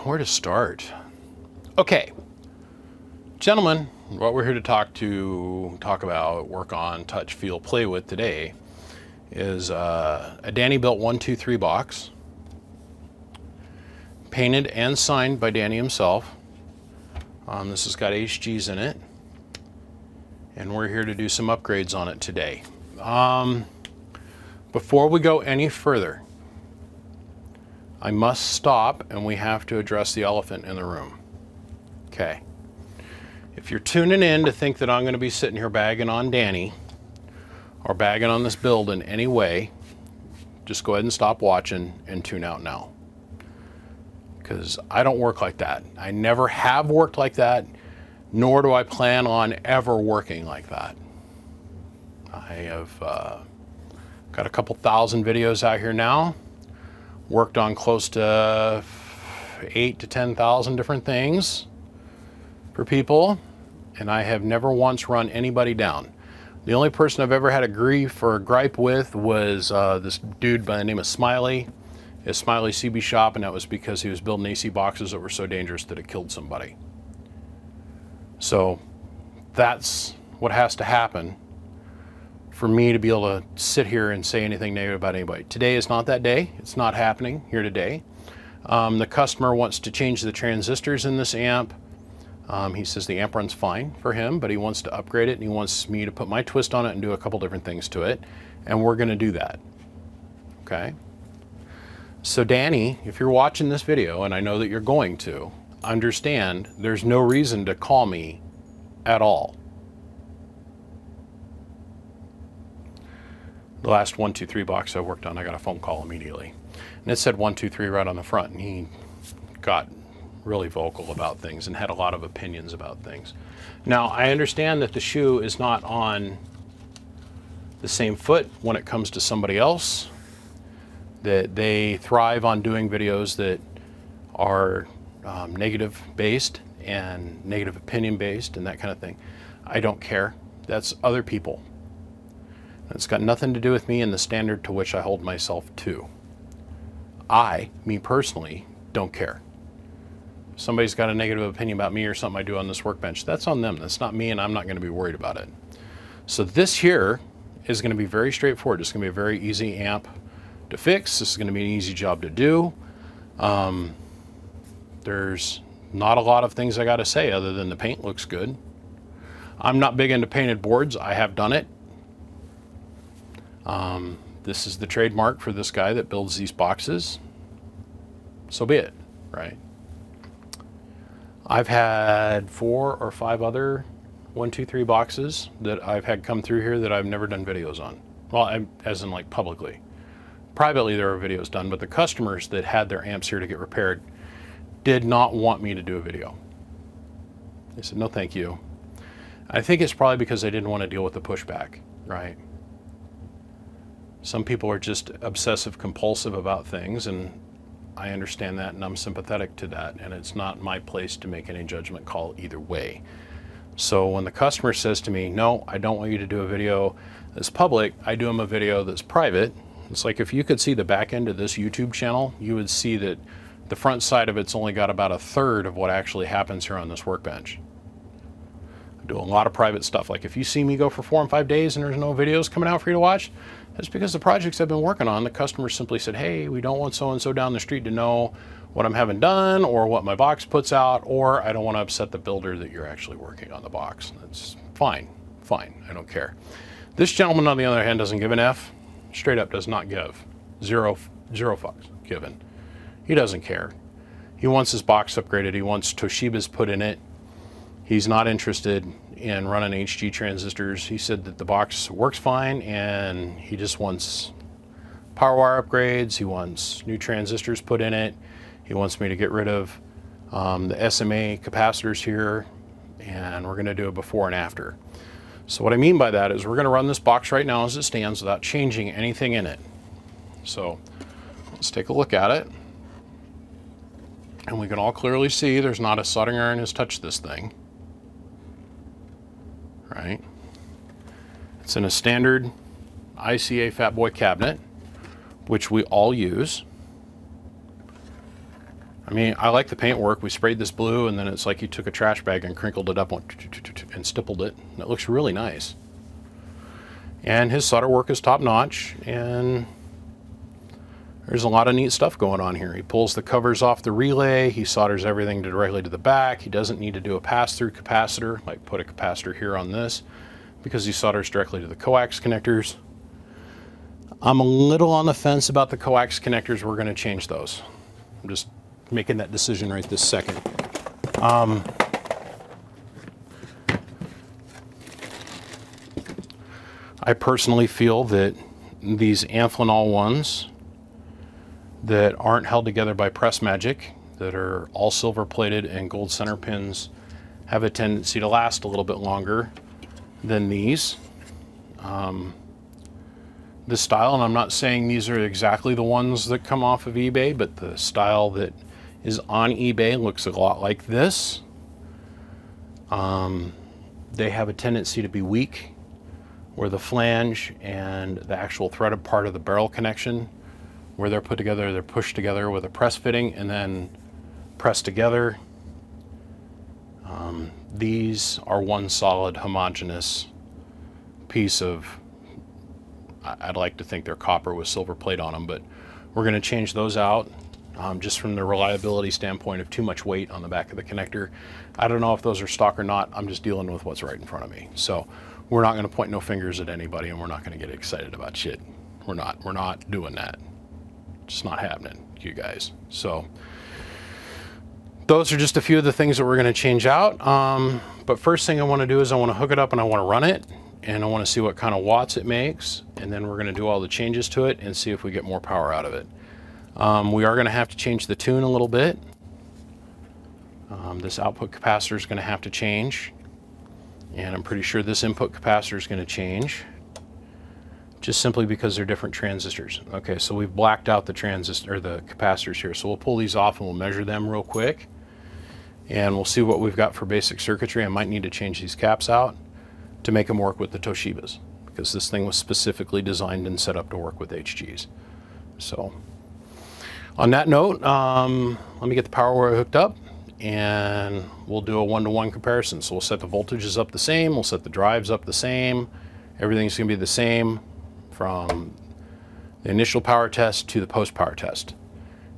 where to start? Okay, gentlemen, what we're here to talk about, work on, touch, feel, play with today is a Danny built 123 box, painted and signed by Danny himself. This has got HGs in it, and we're here to do some upgrades on it today. Before we go any further, I must stop and we have to address the elephant in the room. Okay. If you're tuning in to think that I'm going to be sitting here bagging on Danny or bagging on this build in any way, just go ahead and stop watching and tune out now. Because I don't work like that. I never have worked like that, nor do I plan on ever working like that. I have got a couple thousand videos out here now, worked on close to 8,000 to 10,000 different things for people, and I have never once run anybody down. The only person I've ever had a grief or a gripe with was this dude by the name of Smiley, his Smiley CB shop, and that was because he was building AC boxes that were so dangerous that it killed somebody. So that's what has to happen for me to be able to sit here and say anything negative about anybody. Today is not that day. It's not happening here today. The customer wants to change the transistors in this amp. He says the amp runs fine for him, but he wants to upgrade it and he wants me to put my twist on it and do a couple different things to it. And we're gonna do that, okay? So Danny, if you're watching this video, and I know that you're going to, understand there's no reason to call me at all. The last 123 box I worked on, I got a phone call immediately. And it said 123 right on the front, and he got really vocal about things and had a lot of opinions about things. Now, I understand that the shoe is not on the same foot when it comes to somebody else, that they thrive on doing videos that are negative based and negative opinion based and that kind of thing. I don't care. That's other people. It's got nothing to do with me and the standard to which I hold myself to. Me personally, don't care. If somebody's got a negative opinion about me or something I do on this workbench, that's on them. That's not me, and I'm not going to be worried about it. So this here is going to be very straightforward. It's going to be a very easy amp to fix. This is going to be an easy job to do. There's not a lot of things I got to say other than the paint looks good. I'm not big into painted boards. I have done it. This is the trademark for this guy that builds these boxes. So be it, right? I've had 4 or 5 other 123 boxes that I've had come through here that I've never done videos on. Well, as in like publicly. Privately there are videos done, but the customers that had their amps here to get repaired did not want me to do a video. They said, no thank you. I think it's probably because they didn't want to deal with the pushback, right? Some people are just obsessive compulsive about things, and I understand that and I'm sympathetic to that, and it's not my place to make any judgment call either way. So when the customer says to me, no, I don't want you to do a video that's public, I do them a video that's private. It's like if you could see the back end of this YouTube channel, you would see that the front side of it's only got about 1/3 of what actually happens here on this workbench. I do a lot of private stuff. Like if you see me go for 4 and 5 days and there's no videos coming out for you to watch, that's because the projects I've been working on, the customer simply said, hey, we don't want so-and-so down the street to know what I'm having done or what my box puts out, or I don't want to upset the builder that you're actually working on the box. That's fine, I don't care. This gentleman, on the other hand, doesn't give an F. Straight up does not give. Zero fucks given. He doesn't care. He wants his box upgraded. He wants Toshiba's put in it. He's not interested in running HG transistors. He said that the box works fine and he just wants power wire upgrades. He wants new transistors put in it. He wants me to get rid of the SMA capacitors here, and we're going to do a before and after. So what I mean by that is we're going to run this box right now as it stands without changing anything in it. So let's take a look at it. And we can all clearly see there's not a soldering iron has touched this thing. Right? It's in a standard ICA Fat Boy cabinet, which we all use. I mean, I like the paint work. We sprayed this blue, and then it's like you took a trash bag and crinkled it up and stippled it. And it looks really nice. And his solder work is top notch, and there's a lot of neat stuff going on here. He pulls the covers off the relay. He solders everything directly to the back. He doesn't need to do a pass-through capacitor, like put a capacitor here on this, because he solders directly to the coax connectors. I'm a little on the fence about the coax connectors. We're going to change those. I'm just making that decision right this second. I personally feel that these Amphenol ones that aren't held together by press magic, that are all silver plated and gold center pins, have a tendency to last a little bit longer than these. This style, and I'm not saying these are exactly the ones that come off of eBay, but the style that is on eBay looks a lot like this. They have a tendency to be weak, where the flange and the actual threaded part of the barrel connection, where they're put together, they're pushed together with a press fitting and then pressed together. These are one solid homogeneous piece of, I'd like to think they're copper with silver plate on them, but we're going to change those out just from the reliability standpoint of too much weight on the back of the connector. I don't know if those are stock or not. I'm just dealing with what's right in front of me. So we're not going to point no fingers at anybody, and we're not going to get excited about shit. We're not doing that. It's not happening, you guys. So those are just a few of the things that we're going to change out. But first thing I want to do is I want to hook it up and I want to run it, and I want to see what kind of watts it makes, and then we're going to do all the changes to it and see if we get more power out of it. We are going to have to change the tune a little bit. This output capacitor is going to have to change, and I'm pretty sure this input capacitor is going to change, just simply because they're different transistors. Okay, so we've blacked out the transistor or the capacitors here, so we'll pull these off and we'll measure them real quick, and we'll see what we've got for basic circuitry. I might need to change these caps out to make them work with the Toshibas, because this thing was specifically designed and set up to work with HGs. So on that note, let me get the power wire hooked up, and we'll do a one-to-one comparison. So we'll set the voltages up the same, we'll set the drives up the same, everything's going to be the same from the initial power test to the post-power test.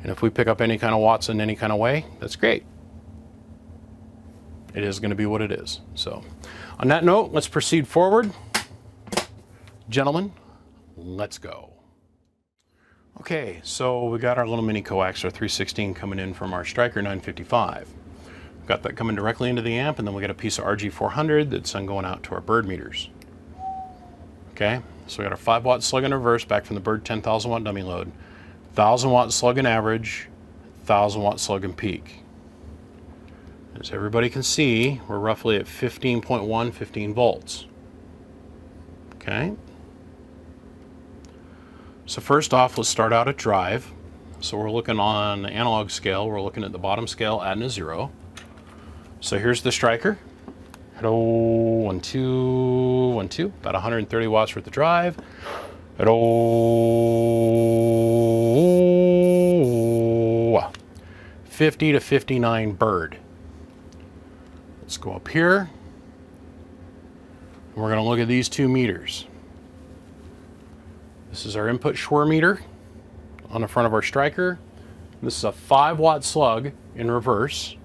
And if we pick up any kind of watts in any kind of way, that's great. It is going to be what it is. So on that note, let's proceed forward. Gentlemen, let's go. Okay, so we got our little mini coax, our 316 coming in from our Striker 955. We've got that coming directly into the amp, and then we got a piece of RG400 that's going out to our bird meters. Okay, so we got our 5 watt slug in reverse back from the bird 10,000 watt dummy load, 1,000 watt slug in average, 1,000 watt slug in peak. As everybody can see, we're roughly at 15.1, 15 volts. Okay. So first off, let's start out at drive. So we're looking on the analog scale, we're looking at the bottom scale, adding a 0. So here's the Striker. Hello, 1, 2, 1, 2, about 130 watts worth of drive. Hello, 50 to 59 bird. Let's go up here. And we're going to look at these two meters. This is our input Schwer meter on the front of our Striker. This is a 5 watt slug in reverse.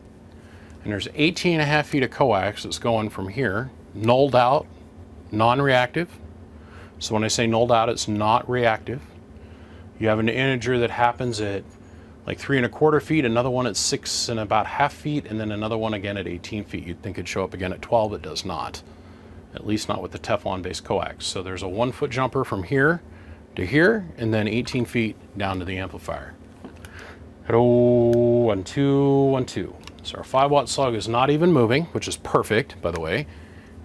And there's 18.5 feet of coax that's going from here, nulled out, non-reactive. So when I say nulled out, it's not reactive. You have an integer that happens at like 3¼ feet, another one at 6½ feet, and then another one again at 18 feet. You'd think it'd show up again at 12, it does not. At least not with the Teflon-based coax. So there's a 1 foot jumper from here to here, and then 18 feet down to the amplifier. Hello, 1, 2, 1, 2. So our 5 watt slug is not even moving, which is perfect, by the way.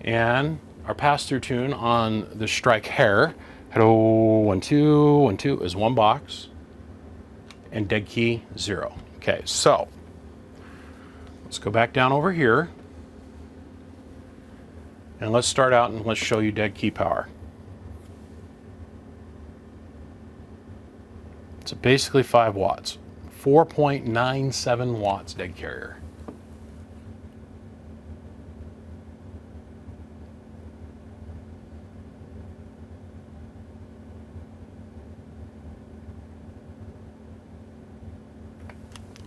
And our pass-through tune on the Strike Hair, hello, 1, 2, 1, 2, is 1 box, and dead key 0. Okay, so let's go back down over here, and let's start out and let's show you dead key power. So basically 5 watts, 4.97 watts dead carrier.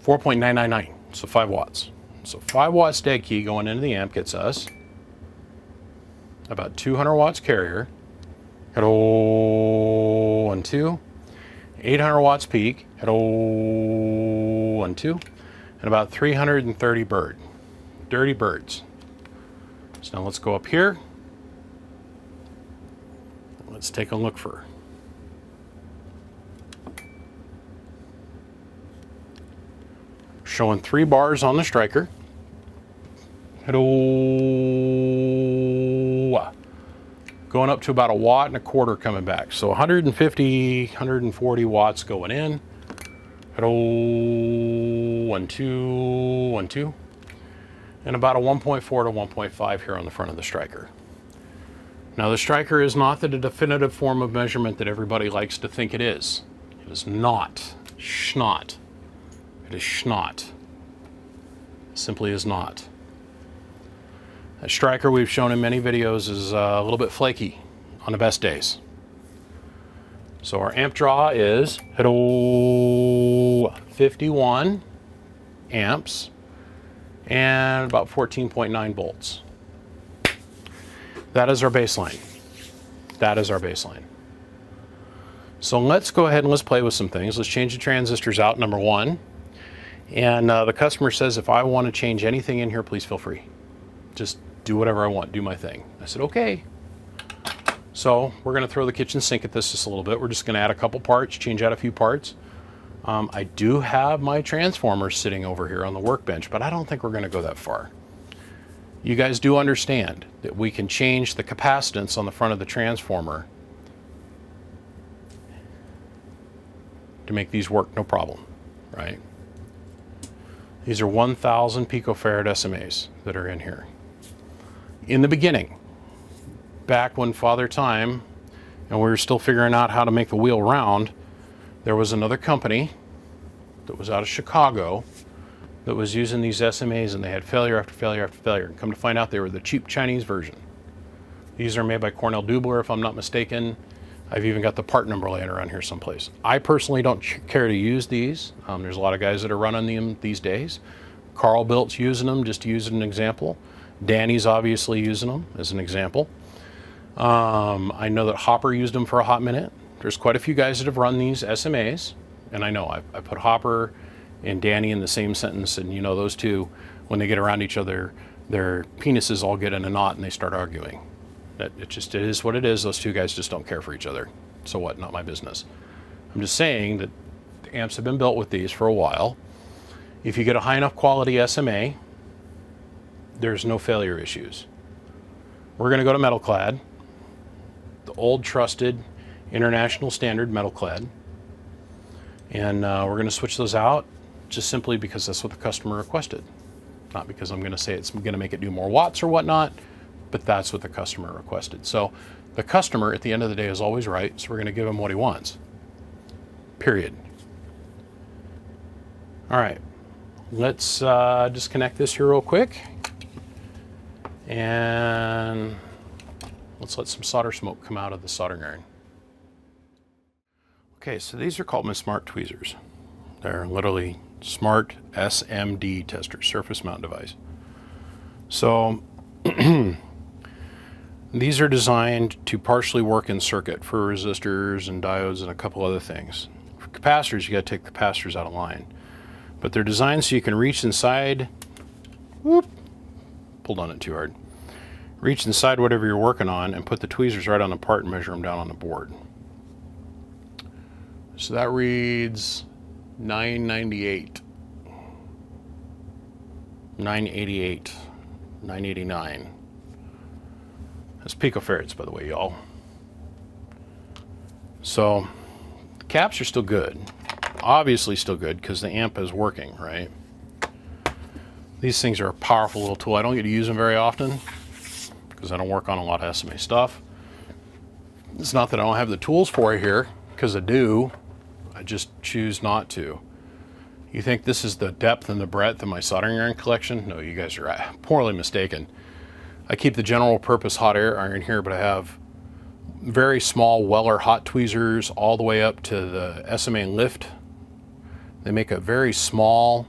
$4.999, so 5 watts. So 5 watts dead key going into the amp gets us about 200 watts carrier. Hello, 1, 2. 800 watts peak. Hello, 1, 2. And about 330 dirty birds. So now let's go up here. Let's take a look for. Showing 3 bars on the striker. Hello. Going up to about 1.25 watts coming back. So 150, 140 watts going in. Hello. 1, 2, 1, 2. And about a 1.4 to 1.5 here on the front of the striker. Now the striker is not the definitive form of measurement that everybody likes to think it is. It is not. Schnot. It is schnot. Simply is not. That striker we've shown in many videos is a little bit flaky on the best days. So our amp draw is 51 amps and about 14.9 volts. That is our baseline. That is our baseline. So let's go ahead and let's play with some things. Let's change the transistors out, number 1. And the customer says, if I want to change anything in here, please feel free. Just do whatever I want, do my thing. I said, okay. So we're going to throw the kitchen sink at this just a little bit. We're just going to add a couple parts, change out a few parts. I do have my transformers sitting over here on the workbench, but I don't think we're going to go that far. You guys do understand that we can change the capacitance on the front of the transformer to make these work no problem, right? These are 1,000 picofarad SMAs that are in here. In the beginning, back when Father Time and we were still figuring out how to make the wheel round, there was another company that was out of Chicago that was using these SMAs, and they had failure after failure after failure. And come to find out, they were the cheap Chinese version. These are made by Cornell Dubler, if I'm not mistaken. I've even got the part number laying around here someplace. I personally don't care to use these. There's a lot of guys that are running them these days. Carl Bilt's using them, just to use an example. Danny's obviously using them as an example. I know that Hopper used them for a hot minute. There's quite a few guys that have run these SMAs, and I know I put Hopper and Danny in the same sentence, and you know those two, when they get around each other, their penises all get in a knot and they start arguing. It is what it is. Those two guys just don't care for each other. So what? Not my business. I'm just saying that the amps have been built with these for a while. If you get a high enough quality SMA, there's no failure issues. We're going to go to metal clad, the old trusted international standard metal clad, and we're going to switch those out just simply because that's what the customer requested. Not because I'm going to say it's going to make it do more watts or whatnot, but that's what the customer requested. So the customer at the end of the day is always right, so we're going to give him what he wants. Period. All right, let's disconnect this here real quick, and let's let some solder smoke come out of the soldering iron. Okay, so these are called my smart tweezers. They're literally smart SMD testers, surface mount device. So these are designed to partially work in circuit for resistors and diodes and a couple other things. For capacitors, you got to take the capacitors out of line. But they're designed so you can reach inside, whoop, pulled on it too hard, reach inside whatever you're working on and put the tweezers right on the part and measure them down on the board. So that reads 998, 988, 989. That's picofarads, by the way, y'all. So the caps are still good. Obviously still good because the amp is working, right? These things are a powerful little tool. I don't get to use them very often because I don't work on a lot of SMA stuff. It's not that I don't have the tools for it here, because I do. I just choose not to. You think this is the depth and the breadth of my soldering iron collection? No, you guys are poorly mistaken. I keep the general purpose hot air iron here, but I have very small Weller hot tweezers all the way up to the SMA lift. They make a very small,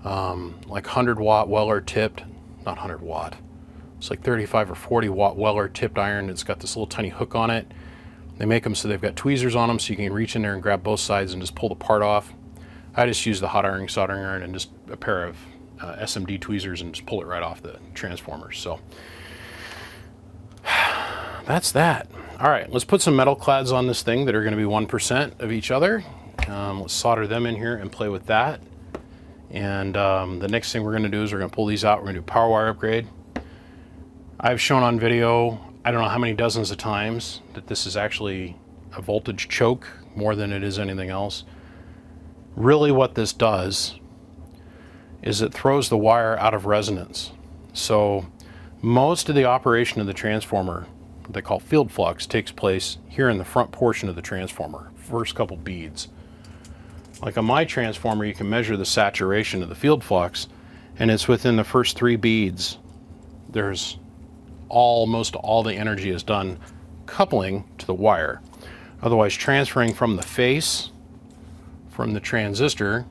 like 100-watt Weller tipped, not 100-watt. It's like 35 or 40-watt Weller tipped iron. It's got this little tiny hook on it. They make them so they've got tweezers on them so you can reach in there and grab both sides and just pull the part off. I just use the hot iron soldering iron and just a pair of SMD tweezers and just pull it right off the transformers. So that's that. All right, let's put some metal clads on this thing that are going to be 1% of each other. Let's solder them in here and play with that. And the next thing we're going to do is we're going to pull these out. We're going to do a power wire upgrade. I've shown on video, I don't know how many dozens of times, that this is actually a voltage choke more than it is anything else. Really what this does is it throws the wire out of resonance. So most of the operation of the transformer, what they call field flux, takes place here in the front portion of the transformer, first couple beads. Like on my transformer, you can measure the saturation of the field flux, and it's within the first 3 beads. There's most all the energy is done coupling to the wire. Otherwise, transferring from the face, from the transistor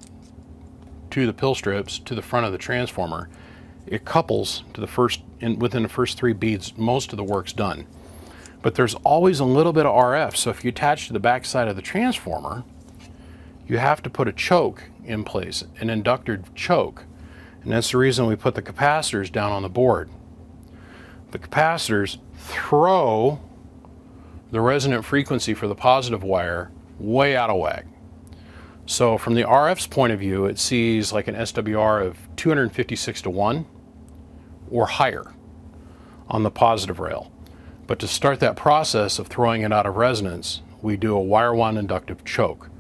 to the pill strips to the front of the transformer, it couples to the within the first 3 beads. Most of the work's done. But there's always a little bit of RF, so if you attach to the back side of the transformer, you have to put a choke in place, an inductor choke. And that's the reason we put the capacitors down on the board. The capacitors throw the resonant frequency for the positive wire way out of whack. So from the RF's point of view, it sees like an SWR of 256 to 1 or higher on the positive rail. But to start that process of throwing it out of resonance, we do a wire wound inductive choke,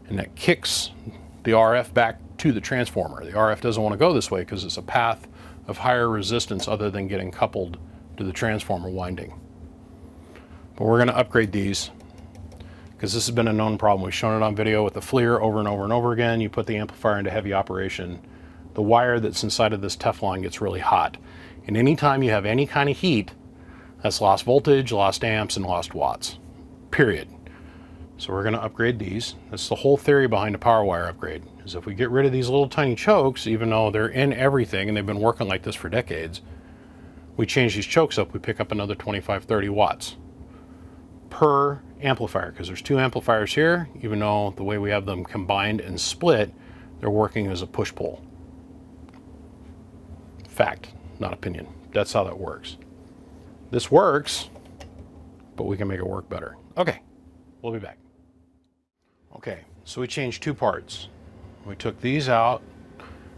and that kicks the RF back to the transformer. The RF doesn't want to go this way because it's a path of higher resistance other than getting coupled to the transformer winding. But we're going to upgrade these because this has been a known problem. We've shown it on video with the FLIR over and over and over again. You put the amplifier into heavy operation, the wire that's inside of this Teflon gets really hot. And anytime you have any kind of heat, that's lost voltage, lost amps, and lost watts, period. So we're going to upgrade these. That's the whole theory behind a power wire upgrade, is if we get rid of these little tiny chokes, even though they're in everything and they've been working like this for decades, we change these chokes up, we pick up another 25, 30 watts per amplifier, because there's 2 amplifiers here. Even though the way we have them combined and split, they're working as a push-pull. Fact, not opinion. That's how that works. This works, but we can make it work better. Okay, we'll be back. Okay, so we changed 2 parts. We took these out,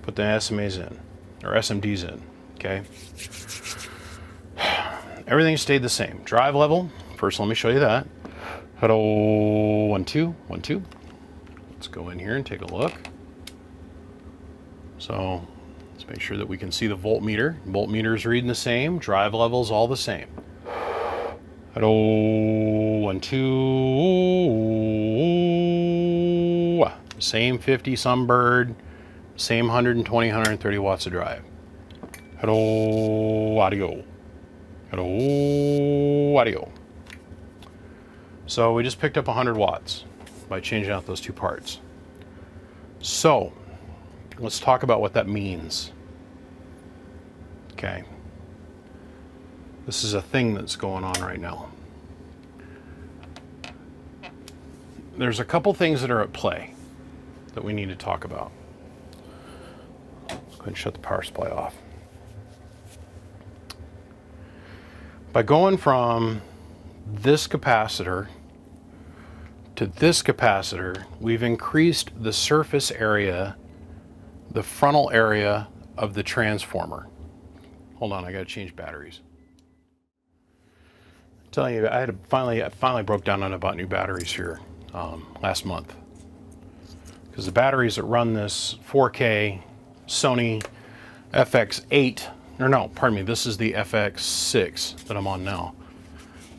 put the SMAs in, or SMDs in, okay? Everything stayed the same. Drive level, first let me show you that. Hello, 1, 2, 1, 2. Let's go in here and take a look. So let's make sure that we can see the voltmeter. Voltmeter is reading the same, drive level's all the same. Hello, 1, 2. Same 50 some bird, same 120, 130 watts of drive. Hello, audio. Hello, audio. So we just picked up 100 watts by changing out those 2 parts. So let's talk about what that means. Okay. This is a thing that's going on right now. There's a couple things that are at play that we need to talk about. Let's go ahead and shut the power supply off. By going from this capacitor to this capacitor, we've increased the surface area, the frontal area of the transformer. Hold on, I gotta change batteries. I'm telling you, I finally broke down and I bought new batteries here last month. Because the batteries that run this 4K Sony FX8, or no, pardon me, this is the FX6 that I'm on now.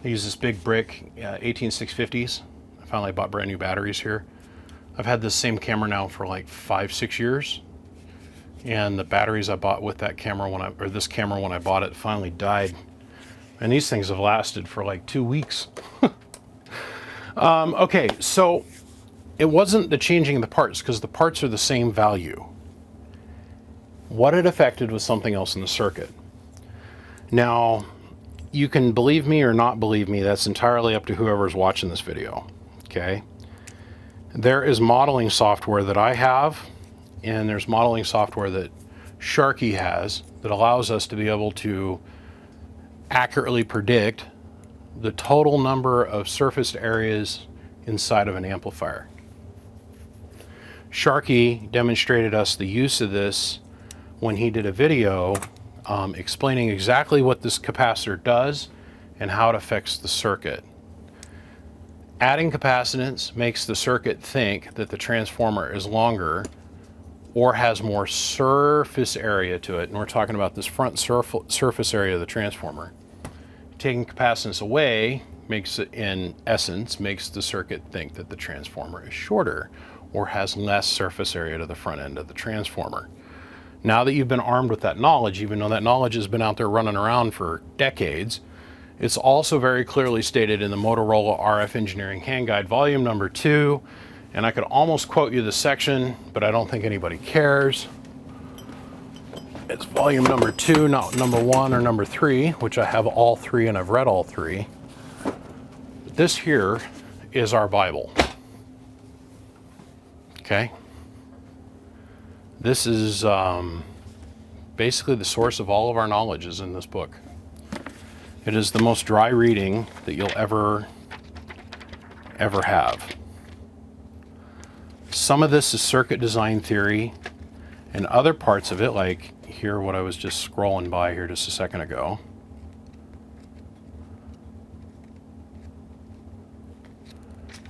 I use this big brick 18650s. I finally bought brand new batteries here. I've had this same camera now for like 5-6 years, and the batteries I bought with that camera this camera when I bought it finally died, and these things have lasted for like 2 weeks. Okay, so it wasn't the changing of the parts, because the parts are the same value. What it affected was something else in the circuit. Now, you can believe me or not believe me, that's entirely up to whoever's watching this video, okay? There is modeling software that I have, and there's modeling software that Sharky has that allows us to be able to accurately predict the total number of surfaced areas inside of an amplifier. Sharky demonstrated us the use of this when he did a video explaining exactly what this capacitor does and how it affects the circuit. Adding capacitance makes the circuit think that the transformer is longer or has more surface area to it, and we're talking about this front surface area of the transformer. Taking capacitance away makes it, in essence, makes the circuit think that the transformer is shorter or has less surface area to the front end of the transformer. Now that you've been armed with that knowledge, even though that knowledge has been out there running around for decades, it's also very clearly stated in the Motorola RF Engineering Hand Guide, volume number 2, and I could almost quote you the section, but I don't think anybody cares. It's volume number 2, not number 1 or number 3, which I have all 3 and I've read all 3. This here is our Bible. Okay? This is basically the source of all of our knowledge is in this book. It is the most dry reading that you'll ever have. Some of this is circuit design theory, and other parts of it, like here, what I was just scrolling by here just a second ago,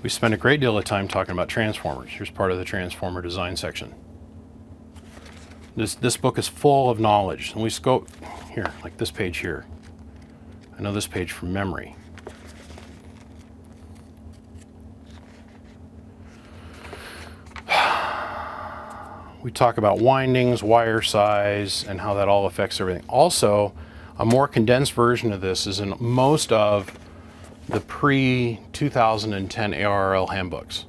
we spend a great deal of time talking about transformers. Here's part of the transformer design section. This book is full of knowledge, and we go here, like this page here. I know this page from memory. We talk about windings, wire size, and how that all affects everything. Also, a more condensed version of this is in most of the pre-2010 ARRL handbooks.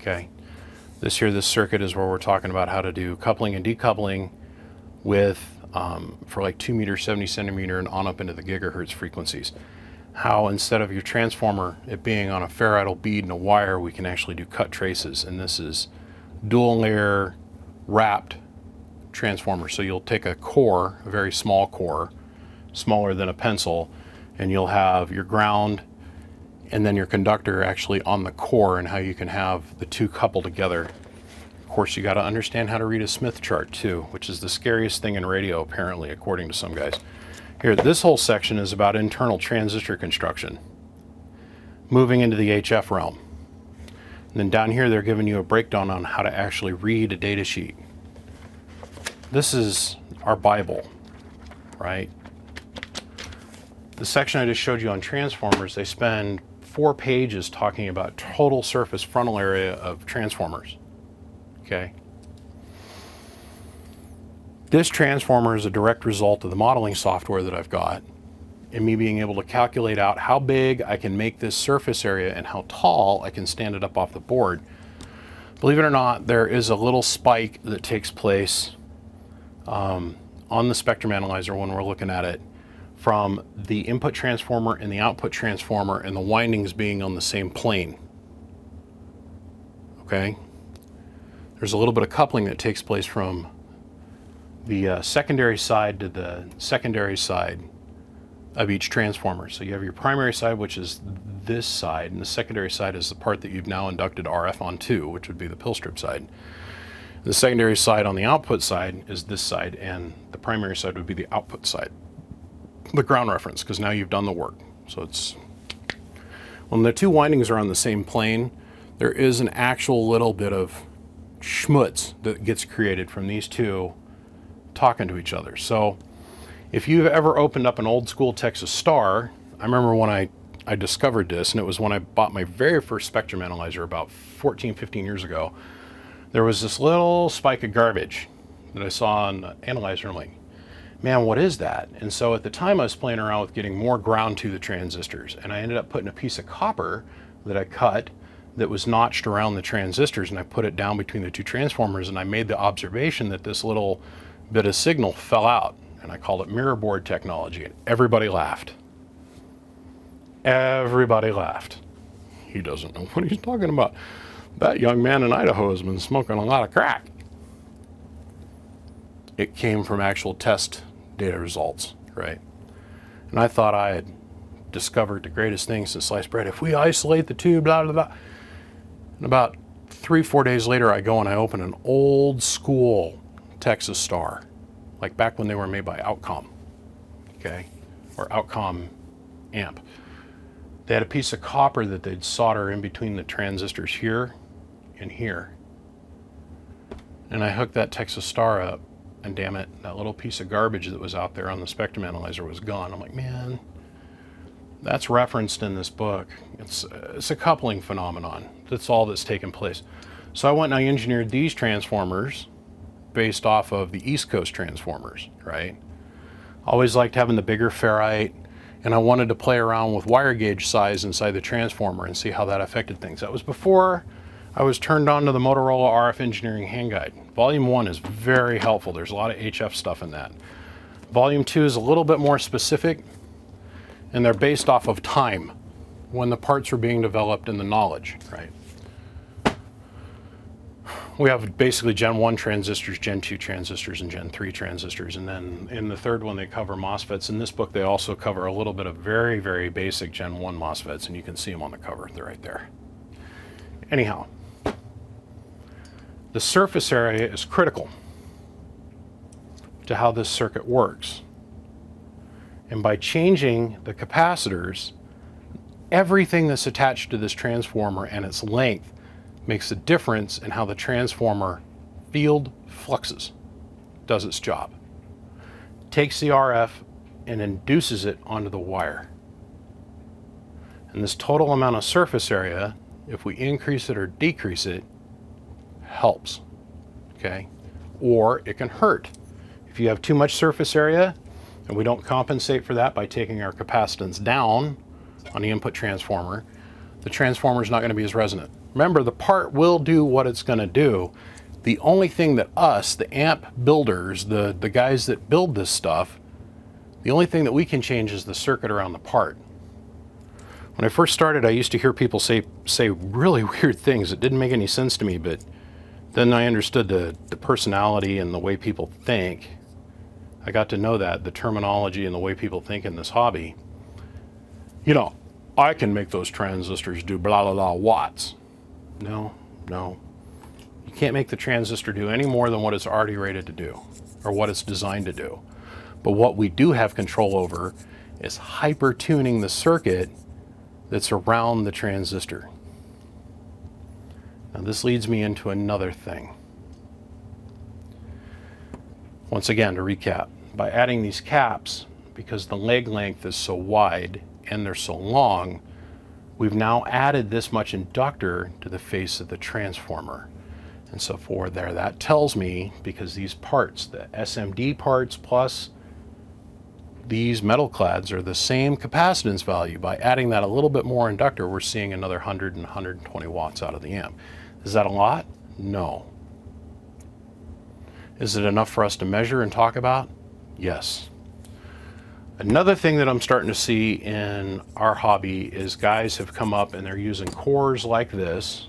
Okay. This circuit is where we're talking about how to do coupling and decoupling with, for like 2 meter, 70 centimeter, and on up into the gigahertz frequencies. How instead of your transformer, it being on a ferrite bead and a wire, we can actually do cut traces. And this is dual layer wrapped transformer. So you'll take a core, a very small core, smaller than a pencil, and you'll have your ground and then your conductor actually on the core, and how you can have the two coupled together. Of course, you got to understand how to read a Smith chart too, which is the scariest thing in radio, apparently, according to some guys. Here, this whole section is about internal transistor construction, moving into the HF realm. And then down here, they're giving you a breakdown on how to actually read a data sheet. This is our Bible, right? The section I just showed you on transformers, they spend 4 pages talking about total surface frontal area of transformers. Okay. This transformer is a direct result of the modeling software that I've got, and me being able to calculate out how big I can make this surface area and how tall I can stand it up off the board. Believe it or not, there is a little spike that takes place on the spectrum analyzer when we're looking at it, from the input transformer and the output transformer and the windings being on the same plane. Okay? There's a little bit of coupling that takes place from the secondary side to the secondary side of each transformer. So you have your primary side, which is this side, and the secondary side is the part that you've now inducted RF onto, which would be the pill strip side. The secondary side on the output side is this side, and the primary side would be the output side. The ground reference, because now you've done the work. So it's, when the two windings are on the same plane, there is an actual little bit of schmutz that gets created from these two talking to each other. So if you've ever opened up an old school Texas Star, I remember when I I discovered this, and it was when I bought my very first spectrum analyzer about 14, 15 years ago. There was this little spike of garbage that I saw on the analyzer. I'm like, man, what is that? And so at the time I was playing around with getting more ground to the transistors, and I ended up putting a piece of copper that I cut that was notched around the transistors, and I put it down between the two transformers, and I made the observation that this little bit of signal fell out, and I called it mirror board technology, and everybody laughed. Everybody laughed. He doesn't know what he's talking about. That young man in Idaho has been smoking a lot of crack. It came from actual test data results, right? And I thought I had discovered the greatest thing since sliced bread. If we isolate the two, blah, blah, blah. And about 3-4 days later, I go and I open an old school Texas Star, like back when they were made by Outcom, okay? Or Outcom amp. They had a piece of copper that they'd solder in between the transistors here and here. And I hooked that Texas Star up, and damn it, that little piece of garbage that was out there on the spectrum analyzer was gone. I'm like, man, that's referenced in this book. It's a coupling phenomenon. That's all that's taken place. So I went and I engineered these transformers based off of the East Coast transformers, right? Always liked having the bigger ferrite, and I wanted to play around with wire gauge size inside the transformer and see how that affected things. That was before I was turned on to the Motorola RF Engineering Hand Guide. Volume 1 is very helpful. There's a lot of HF stuff in that. Volume 2 is a little bit more specific, and they're based off of time, when the parts were being developed and the knowledge, right? We have basically Gen 1 transistors, Gen 2 transistors, and Gen 3 transistors. And then in the third one, they cover MOSFETs. In this book, they also cover a little bit of very, very basic Gen 1 MOSFETs, and you can see them on the cover. They're right there. Anyhow, the surface area is critical to how this circuit works. And by changing the capacitors, everything that's attached to this transformer and its length makes a difference in how the transformer field fluxes, does its job. Takes the RF and induces it onto the wire. And this total amount of surface area, if we increase it or decrease it, helps, okay? Or it can hurt. If you have too much surface area and we don't compensate for that by taking our capacitance down on the input transformer, the transformer is not going to be as resonant. Remember, the part will do what it's going to do. The only thing that us, the amp builders, the guys that build this stuff, the only thing that we can change is the circuit around the part. When I first started, I used to hear people say really weird things that didn't make any sense to me, but then I understood the personality and the way people think. I got to know that, the terminology and the way people think in this hobby. You know, I can make those transistors do blah, blah, blah watts. No. You can't make the transistor do any more than what it's already rated to do, or what it's designed to do. But what we do have control over is hyper-tuning the circuit that's around the transistor. Now this leads me into another thing. Once again, to recap, by adding these caps, because the leg length is so wide and they're so long, we've now added this much inductor to the face of the transformer. And so for there, that tells me, because these parts, the SMD parts plus these metal clads are the same capacitance value, by adding that a little bit more inductor, we're seeing another 100 and 120 watts out of the amp. Is that a lot? No. Is it enough for us to measure and talk about? Yes. Another thing that I'm starting to see in our hobby is guys have come up and they're using cores like this,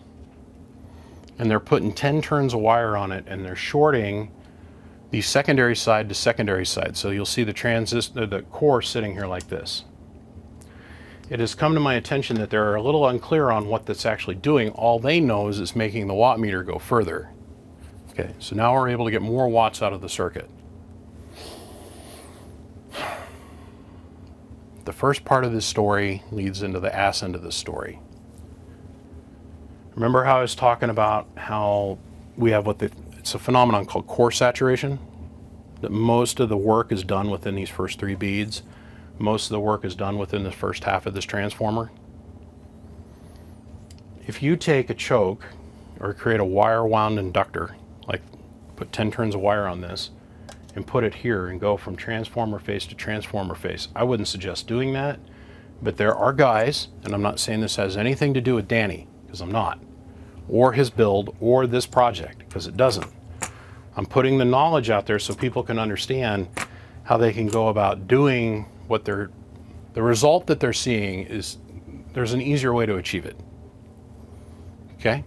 and they're putting 10 turns of wire on it, and they're shorting the secondary side to secondary side. So you'll see the core sitting here like this. It has come to my attention that they're a little unclear on what that's actually doing. All they know is it's making the watt meter go further. Okay, so now we're able to get more watts out of the circuit. The first part of this story leads into the ass end of the story. Remember how I was talking about how we have it's a phenomenon called core saturation, that most of the work is done within these first 3 beads. most of the work is done within the first half of this transformer. If you take a choke or create a wire wound inductor, like put 10 turns of wire on this and put it here and go from transformer face to transformer face, I wouldn't suggest doing that. But there are guys, and I'm not saying this has anything to do with Danny, because I'm not, or his build, or this project, because it doesn't. I'm putting the knowledge out there so people can understand how they can go about doing what the result that they're seeing is, there's an easier way to achieve it. Okay?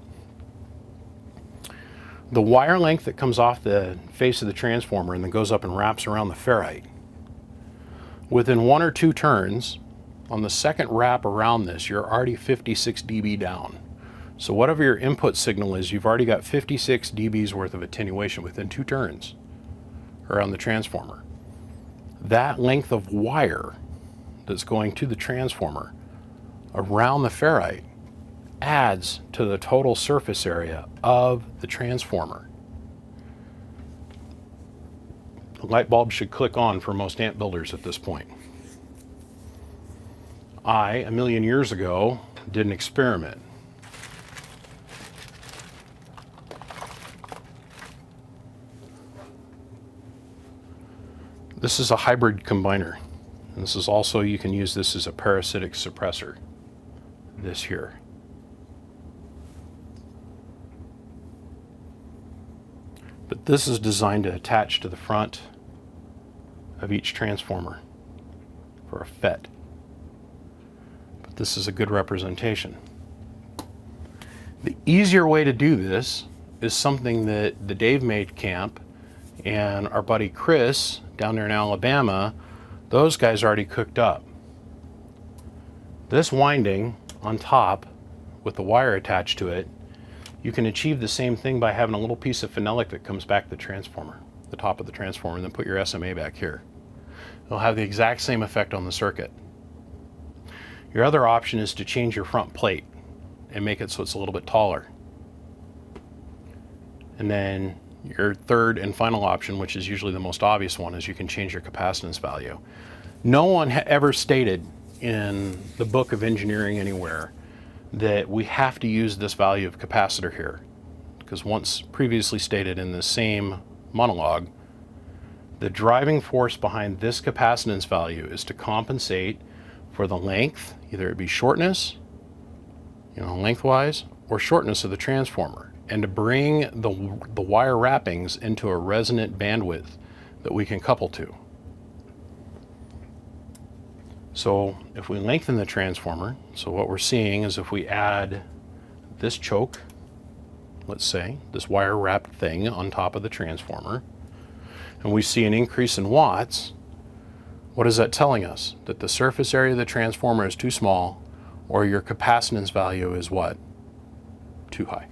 The wire length that comes off the face of the transformer and then goes up and wraps around the ferrite, within 1 or 2 turns, on the second wrap around this, you're already 56 dB down. So whatever your input signal is, you've already got 56 dBs worth of attenuation within 2 turns around the transformer. That length of wire that's going to the transformer around the ferrite adds to the total surface area of the transformer. The light bulb should click on for most amp builders at this point. A million years ago, did an experiment. This is a hybrid combiner. And this is also, you can use this as a parasitic suppressor. This here. But this is designed to attach to the front of each transformer for a FET. But this is a good representation. The easier way to do this is something that the Dave Made camp and our buddy Chris down there in Alabama, those guys already cooked up. This winding on top with the wire attached to it, you can achieve the same thing by having a little piece of phenolic that comes back to the transformer, the top of the transformer, and then put your SMA back here. It'll have the exact same effect on the circuit. Your other option is to change your front plate and make it so it's a little bit taller. And then your third and final option, which is usually the most obvious one, is you can change your capacitance value. No one ever stated in the book of engineering anywhere that we have to use this value of capacitor here, because once previously stated in the same monologue, the driving force behind this capacitance value is to compensate for the length, either it be shortness, lengthwise, or shortness of the transformer, and to bring the wire wrappings into a resonant bandwidth that we can couple to. So if we lengthen the transformer, so what we're seeing is if we add this choke, let's say, this wire wrapped thing on top of the transformer, and we see an increase in watts, what is that telling us? That the surface area of the transformer is too small, or your capacitance value is what? Too high.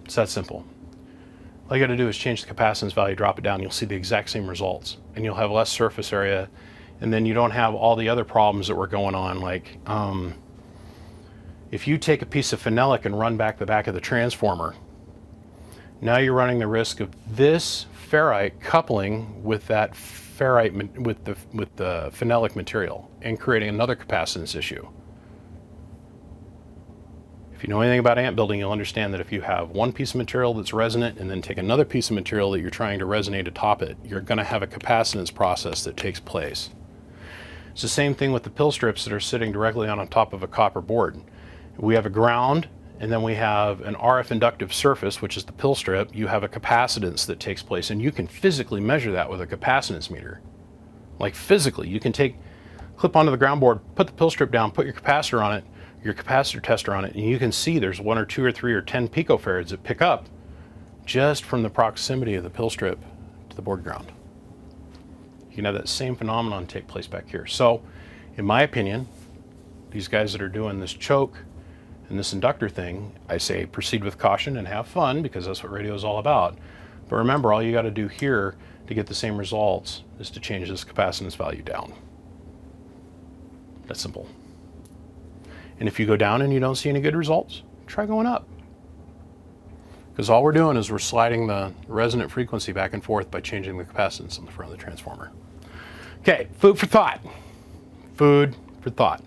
It's that simple. All you got to do is change the capacitance value, drop it down, you'll see the exact same results, and you'll have less surface area, and then you don't have all the other problems that were going on, like if you take a piece of phenolic and run back the back of the transformer, now you're running the risk of this ferrite coupling with that ferrite with the phenolic material and creating another capacitance issue. If you know anything about amp building, you'll understand that if you have one piece of material that's resonant and then take another piece of material that you're trying to resonate atop it, you're going to have a capacitance process that takes place. It's the same thing with the pill strips that are sitting directly on top of a copper board. We have a ground, and then we have an RF inductive surface, which is the pill strip. You have a capacitance that takes place, and you can physically measure that with a capacitance meter. Like physically, you can clip onto the ground board, put the pill strip down, put your capacitor on it, your capacitor tester on it, and you can see there's 1 or 2 or 3 or 10 picofarads that pick up just from the proximity of the pill strip to the board ground. You can have that same phenomenon take place back here. So, in my opinion, these guys that are doing this choke and this inductor thing, I say proceed with caution and have fun, because that's what radio is all about. But remember, all you got to do here to get the same results is to change this capacitance value down. That's simple. And if you go down and you don't see any good results, try going up. Because all we're doing is we're sliding the resonant frequency back and forth by changing the capacitance on the front of the transformer. Okay, food for thought. Food for thought.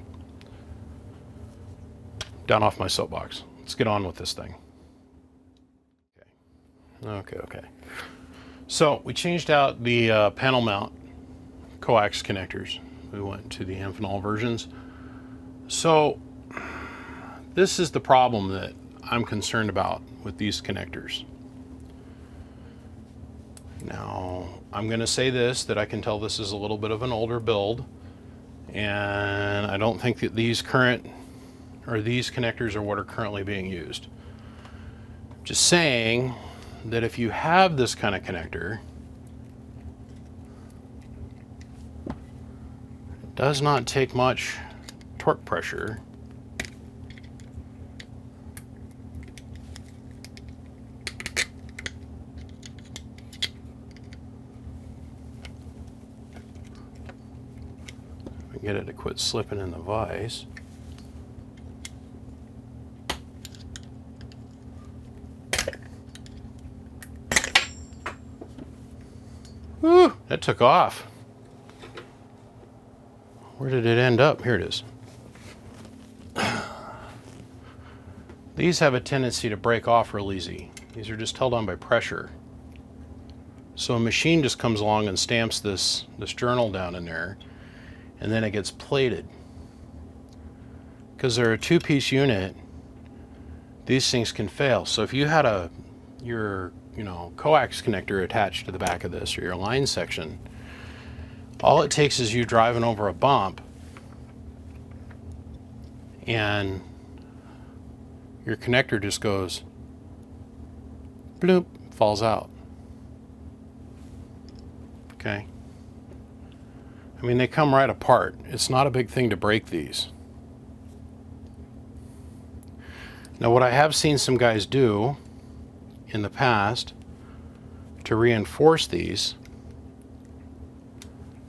Down off my soapbox. Let's get on with this thing. Okay. So we changed out the panel mount coax connectors. We went to the Amphenol versions. So this is the problem that I'm concerned about with these connectors. Now, I'm going to say this, that I can tell this is a little bit of an older build, and I don't think that these connectors are what are currently being used. Just saying that if you have this kind of connector, it does not take much torque pressure get it to quit slipping in the vise. Whew, that took off. Where did it end up? Here it is. These have a tendency to break off real easy. These are just held on by pressure. So a machine just comes along and stamps this journal down in there, and then it gets plated. Because they're a two-piece unit, these things can fail. So if you had your coax connector attached to the back of this, or your line section, all it takes is you driving over a bump and your connector just goes bloop, falls out. Okay. I mean, they come right apart. It's not a big thing to break these. Now, what I have seen some guys do in the past to reinforce these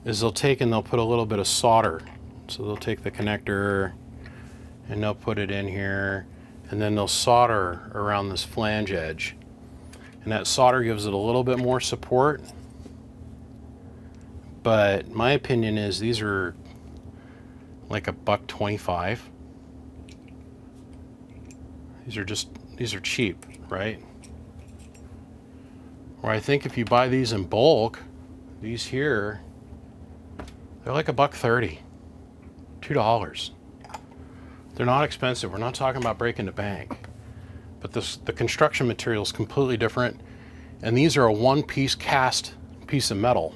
is they'll put a little bit of solder. So they'll take the connector and they'll put it in here, and then they'll solder around this flange edge. And that solder gives it a little bit more support. But my opinion is these are like $1.25. These are cheap, right? Or I think if you buy these in bulk, these here, they're like $1.30, $2. They're not expensive. We're not talking about breaking the bank. But the construction material is completely different. And these are a one-piece cast piece of metal.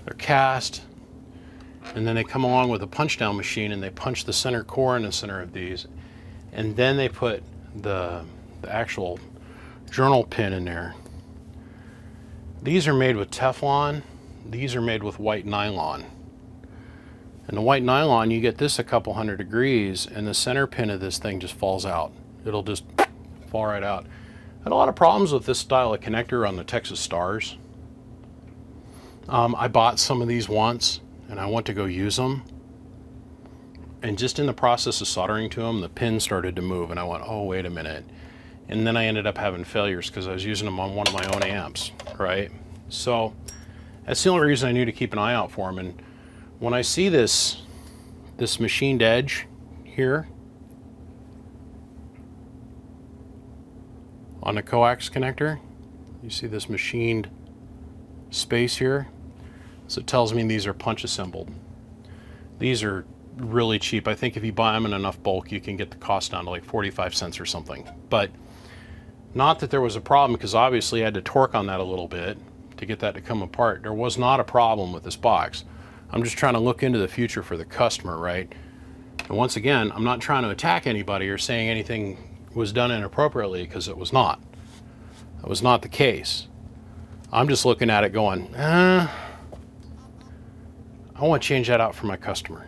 They're cast, and then they come along with a punch down machine and they punch the center core in the center of these, and then they put the actual journal pin in there. These are made with Teflon. These are made with white nylon. And the white nylon, you get this a couple hundred degrees and the center pin of this thing just falls out. It'll just fall right out. I had a lot of problems with this style of connector on the Texas Stars. I bought some of these once and I went to go use them, and just in the process of soldering to them, the pin started to move and I went, oh, wait a minute. And then I ended up having failures because I was using them on one of my own amps, right? So that's the only reason I knew to keep an eye out for them. And when I see this machined edge here on the coax connector, you see this machined space here? So it tells me these are punch assembled. These are really cheap. I think if you buy them in enough bulk, you can get the cost down to like 45 cents or something. But not that there was a problem, because obviously I had to torque on that a little bit to get that to come apart. There was not a problem with this box. I'm just trying to look into the future for the customer, right? And once again, I'm not trying to attack anybody or saying anything was done inappropriately, because it was not. That was not the case. I'm just looking at it going, I want to change that out for my customer.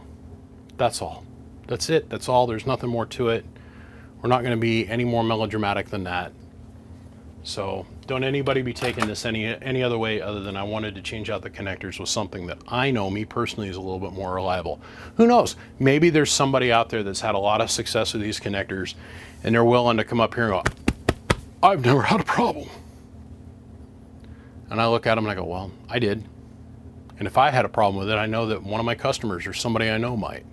That's all. That's it. That's all. There's nothing more to it. We're not going to be any more melodramatic than that. So don't anybody be taking this any other way other than I wanted to change out the connectors with something that I know, me personally, is a little bit more reliable. Who knows? Maybe there's somebody out there that's had a lot of success with these connectors and they're willing to come up here and go, I've never had a problem. And I look at them and I go, well, I did. And if I had a problem with it, I know that one of my customers or somebody I know might.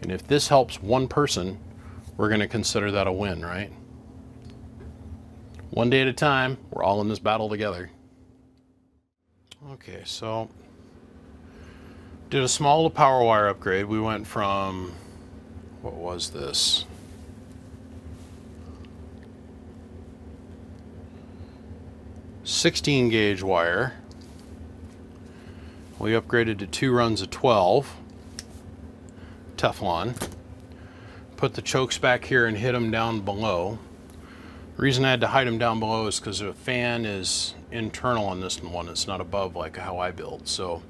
And if this helps one person, we're going to consider that a win, right? One day at a time, we're all in this battle together. Okay, so did a small power wire upgrade. We went from, what was this? .16 gauge wire. We upgraded to 2 runs of 12 Teflon. Put the chokes back here and hit them down below. The reason I had to hide them down below is because the fan is internal on this one. It's not above like how I build. So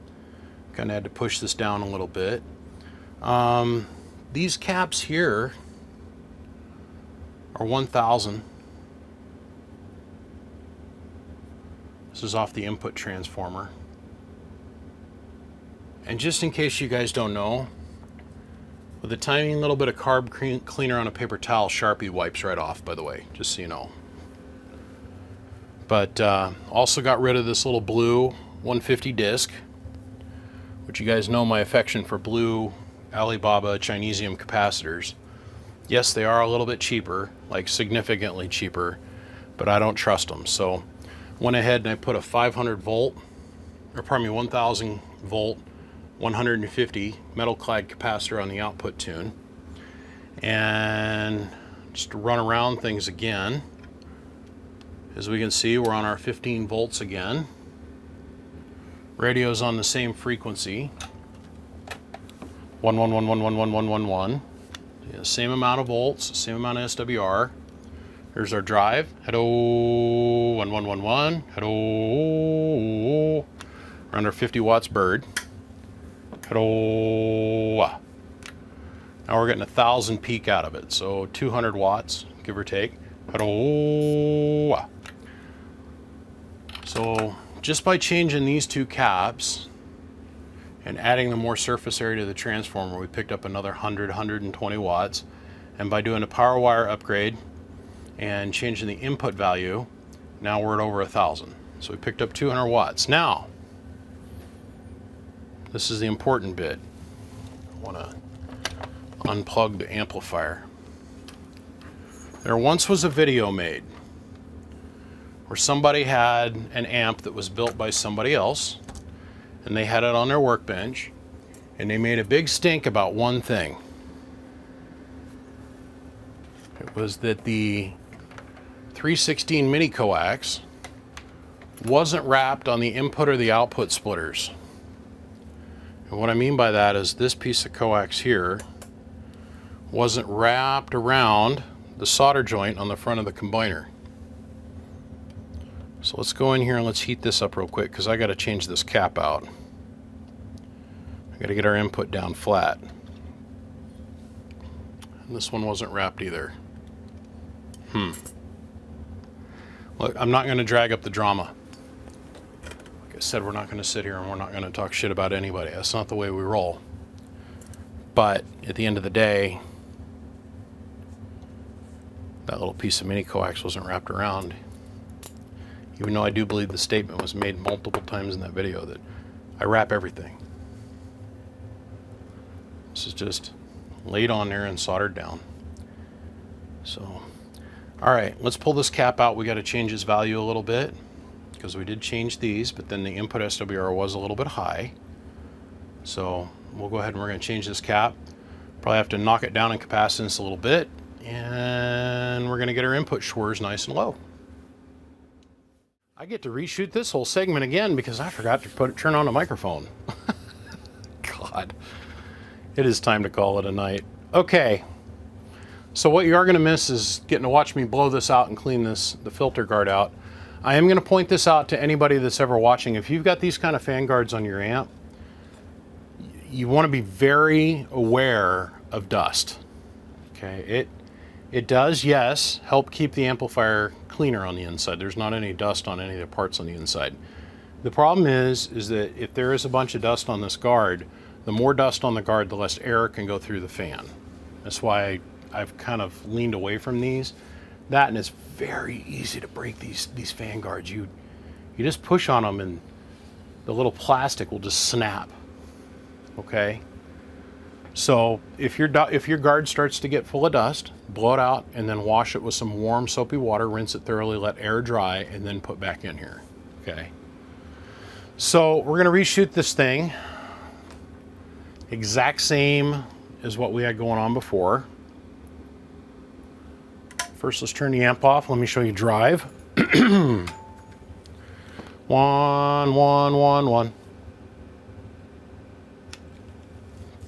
kind of had to push this down a little bit. These caps here are 1,000. This is off the input transformer. And just in case you guys don't know, with a tiny little bit of carb cleaner on a paper towel, Sharpie wipes right off, by the way, just so you know. But also got rid of this little blue 150 disc, which you guys know my affection for blue Alibaba Chinesium capacitors. Yes, they are a little bit cheaper, like significantly cheaper, but I don't trust them. So went ahead and I put a 500 volt, or pardon me, 1000 volt 150 metal clad capacitor on the output tune, and just to run around things again. As we can see, we're on our 15 volts again. Radio's on the same frequency, 111111111. Yeah, same amount of volts, same amount of SWR. Here's our drive. Hello, 1111. Hello. We're under 50 watts bird. Hello. Now we're getting 1,000 peak out of it, so 200 watts, give or take. Hello. So just by changing these two caps and adding the more surface area to the transformer, we picked up another 120 watts. And by doing a power wire upgrade and changing the input value, now we're at over 1,000. So we picked up 200 watts. Now, this is the important bit. I want to unplug the amplifier. There once was a video made where somebody had an amp that was built by somebody else, and they had it on their workbench, and they made a big stink about one thing. It was that the 316 mini coax wasn't wrapped on the input or the output splitters. And what I mean by that is this piece of coax here wasn't wrapped around the solder joint on the front of the combiner. So let's go in here and let's heat this up real quick, because I got to change this cap out. I got to get our input down flat. And this one wasn't wrapped either. Look, I'm not going to drag up the drama. Like I said, we're not going to sit here and we're not going to talk shit about anybody. That's not the way we roll. But at the end of the day, that little piece of mini coax wasn't wrapped around. Even though I do believe the statement was made multiple times in that video that I wrap everything. This is just laid on there and soldered down. So, all right, let's pull this cap out. We got to change its value a little bit because we did change these, but then the input SWR was a little bit high. So we'll go ahead and we're going to change this cap. Probably have to knock it down in capacitance a little bit, and we're going to get our input scores nice and low. I get to reshoot this whole segment again because I forgot to turn on a microphone. God, it is time to call it a night. Okay, so what you are going to miss is getting to watch me blow this out and clean the filter guard out. I am going to point this out to anybody that's ever watching. If you've got these kind of fan guards on your amp, you want to be very aware of dust. Okay, it does, yes, help keep the amplifier cleaner on the inside. There's not any dust on any of the parts on the inside. The problem is that if there is a bunch of dust on this guard, the more dust on the guard, the less air can go through the fan. That's why I've kind of leaned away from these. That, and it's very easy to break these fan guards. You just push on them and the little plastic will just snap. Okay? So if your guard starts to get full of dust, blow it out and then wash it with some warm soapy water, rinse it thoroughly, let air dry, and then put back in here. Okay? So we're going to reshoot this thing. Exact same as what we had going on before. First, let's turn the amp off. Let me show you drive. 1, 1, 1, 1.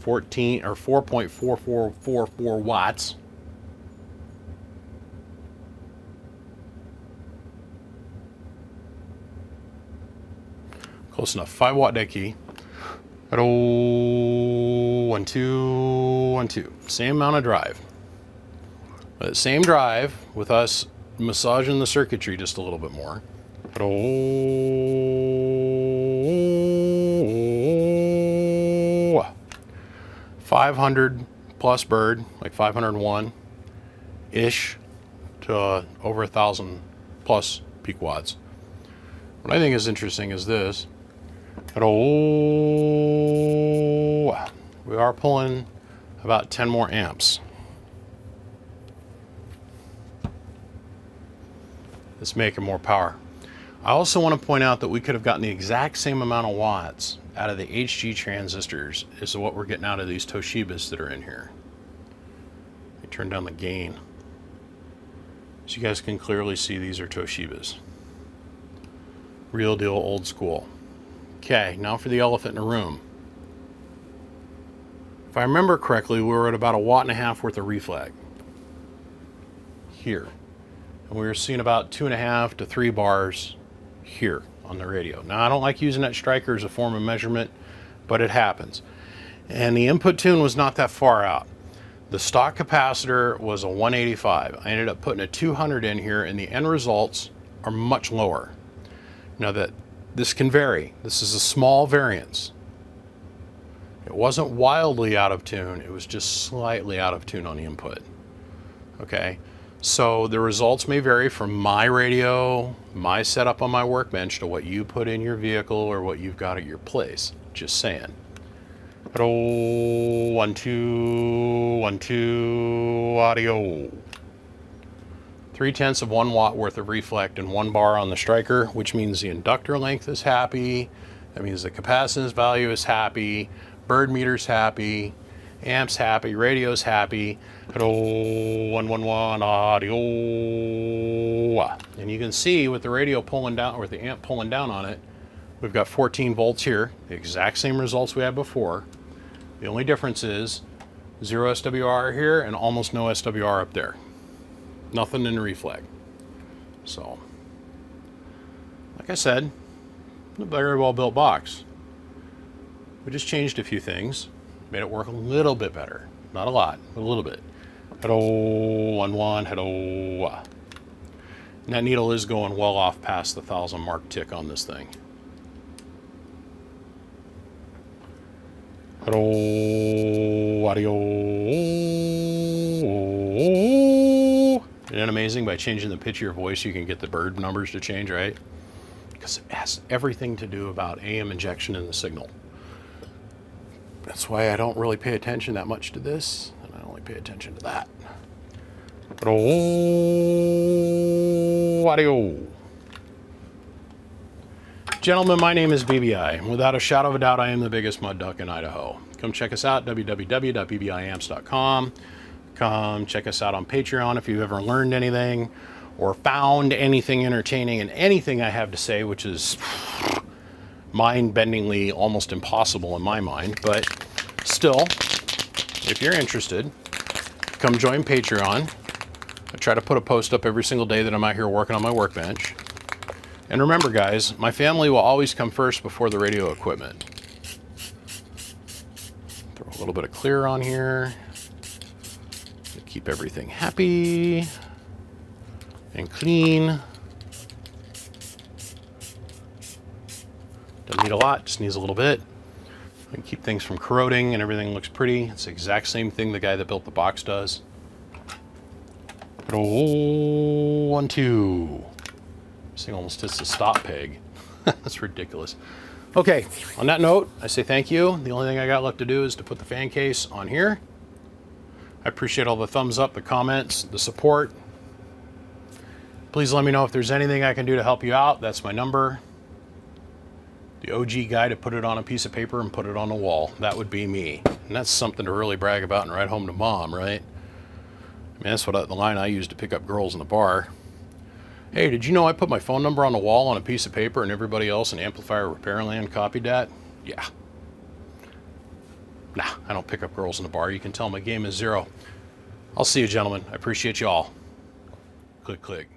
14 or 4.4444 watts. Close enough. 5-watt dead key. Hello, 1, 2, 1, 2. Same amount of drive. But same drive with us massaging the circuitry just a little bit more. 500 plus bird, like 501-ish to over 1,000 plus peak watts. What I think is interesting is this. We are pulling about 10 more amps. Let's make it more power. I also want to point out that we could have gotten the exact same amount of watts out of the HG transistors as what we're getting out of these Toshibas that are in here. Let me turn down the gain so you guys can clearly see these are Toshibas. Real deal, old school. Okay, now for the elephant in the room. If I remember correctly, we were at about 1.5 watts worth of reflag here. And we were seeing about 2.5 to 3 bars here on the radio. Now, I don't like using that striker as a form of measurement, but it happens. And the input tune was not that far out. The stock capacitor was a 185. I ended up putting a 200 in here, and the end results are much lower. Now, that this can vary. This is a small variance. It wasn't wildly out of tune. It was just slightly out of tune on the input. Okay? So the results may vary from my radio, my setup on my workbench, to what you put in your vehicle or what you've got at your place. Just saying. Hello, 1, 2, 1, 2, audio. 0.3 of 1 watt worth of reflect and 1 bar on the striker, which means the inductor length is happy. That means the capacitance value is happy. Bird meter's happy. Amps happy, radio's happy. Hello, 1, 1, 1, audio. And you can see with the radio pulling down, or with the amp pulling down on it, we've got 14 volts here, the exact same results we had before. The only difference is 0 SWR here and almost no SWR up there. Nothing in the reflag. So, like I said, a very well built box. We just changed a few things. Made it work a little bit better. Not a lot, but a little bit. Hello, 1, 1, hello. And that needle is going well off past the 1,000 mark tick on this thing. Hello, audio. Isn't it amazing? By changing the pitch of your voice, you can get the bird numbers to change, right? Because it has everything to do about AM injection in the signal. That's why I don't really pay attention that much to this, and I only pay attention to that. Audio. Gentlemen, my name is BBI. Without a shadow of a doubt, I am the biggest mud duck in Idaho. Come check us out, www.bbiamps.com. Come check us out on Patreon if you've ever learned anything or found anything entertaining in anything I have to say, which is mind-bendingly almost impossible in my mind, but still, if you're interested, come join Patreon. I try to put a post up every single day that I'm out here working on my workbench. And remember, guys, my family will always come first before the radio equipment. Throw a little bit of clear on here to keep everything happy and clean. Doesn't need a lot, just needs a little bit. And keep things from corroding and everything looks pretty. It's the exact same thing the guy that built the box does. Oh, 1, 2. This thing almost hits the stop peg. That's ridiculous. Okay, on that note, I say thank you. The only thing I got left to do is to put the fan case on here. I appreciate all the thumbs up, the comments, the support. Please let me know if there's anything I can do to help you out. That's my number. The OG guy to put it on a piece of paper and put it on the wall. That would be me. And that's something to really brag about and write home to mom, right? I mean, that's the line I use to pick up girls in the bar. Hey, did you know I put my phone number on the wall on a piece of paper and everybody else in Amplifier Repairland copied that? Yeah. Nah, I don't pick up girls in the bar. You can tell my game is 0. I'll see you, gentlemen. I appreciate you all. Click, click.